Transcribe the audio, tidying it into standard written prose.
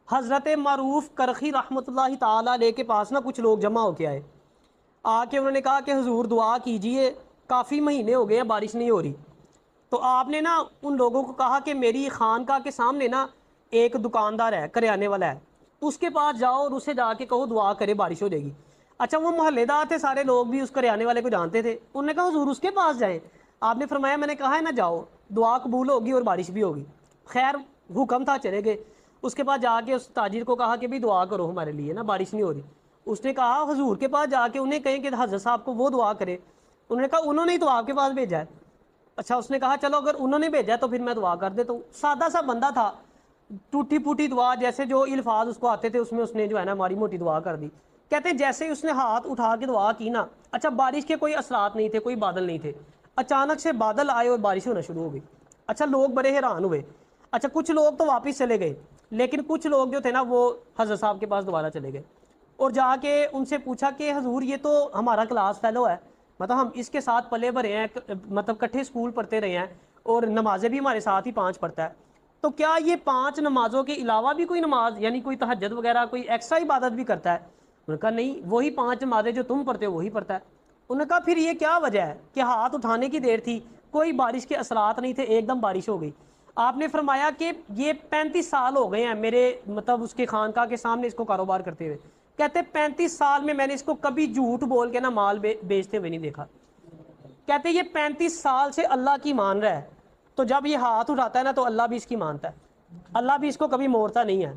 حضرت معروف کرخی رحمۃ اللہ تعالیٰ علیہ کے پاس نا کچھ لوگ جمع ہو کے آئے. آ کے انہوں نے کہا کہ حضور دعا کیجئے، کافی مہینے ہو گئے ہیں بارش نہیں ہو رہی. تو آپ نے نا ان لوگوں کو کہا کہ میری خانقاہ کے سامنے نا ایک دکاندار ہے، کریانے والا ہے، اس کے پاس جاؤ اور اسے جا کے کہو دعا کرے بارش ہو جائے گی. اچھا وہ محلے دار تھے، سارے لوگ بھی اس کریانے والے کو جانتے تھے. انہوں نے کہا حضور اس کے پاس جائیں. آپ نے فرمایا میں نے کہا ہے نا جاؤ، دعا قبول ہوگی اور بارش بھی ہوگی. خیر حکم تھا، چلے گئے. اس کے بعد جا کے اس تاجر کو کہا کہ بھی دعا کرو ہمارے لیے نا، بارش نہیں ہو رہی. اس نے کہا حضور کے پاس جا کے انہیں کہیں کہ حضرت صاحب کو وہ دعا کرے. انہوں نے کہا انہوں نے ہی تو آپ کے پاس بھیجا ہے. اچھا اس نے کہا چلو اگر انہوں نے بھیجا ہے تو پھر میں دعا کر دیتا ہوں. سادہ سا بندہ تھا، ٹوٹی پوٹی دعا، جیسے جو الفاظ اس کو آتے تھے اس نے جو ہے نا ہماری موٹی دعا کر دی. کہتے ہیں جیسے ہی اس نے ہاتھ اٹھا کے دعا کی نا، اچھا بارش کے کوئی اثرات نہیں تھے، کوئی بادل نہیں تھے، اچانک سے بادل آئے اور بارش ہونا شروع ہو گئی. اچھا لوگ بڑے حیران ہوئے. اچھا کچھ لوگ تو واپس چلے گئے، لیکن کچھ لوگ جو تھے نا وہ حضرت صاحب کے پاس دوبارہ چلے گئے اور جا کے ان سے پوچھا کہ حضور یہ تو ہمارا کلاس فیلو ہے، مطلب ہم اس کے ساتھ پلے بھرے ہیں، مطلب کٹھے اسکول پڑھتے رہے ہیں اور نمازیں بھی ہمارے ساتھ ہی 5 پڑھتا ہے، تو کیا یہ 5 نمازوں کے علاوہ بھی کوئی نماز یعنی کوئی تہجد وغیرہ کوئی ایکسٹرا عبادت بھی کرتا ہے؟ انہوں نے کہا نہیں، وہی 5 نمازیں جو تم پڑھتے ہو وہی پڑھتا ہے. انہوں نے کہا پھر یہ کیا وجہ ہے کہ ہاتھ اٹھانے کی دیر تھی، کوئی بارش کے اثرات نہیں تھے، ایک دم بارش ہو گئی. آپ نے فرمایا کہ یہ 35 سال ہو گئے ہیں میرے مطلب اس کے خانقاہ کے سامنے اس کو کاروبار کرتے ہوئے. کہتے 35 سال میں نے اس کو کبھی جھوٹ بول کے نا مال بیچتے ہوئے نہیں دیکھا. کہتے یہ 35 سال سے اللہ کی مان رہا ہے، تو جب یہ ہاتھ اٹھاتا ہے نا تو اللہ بھی اس کی مانتا ہے، اللہ بھی اس کو کبھی موڑتا نہیں ہے.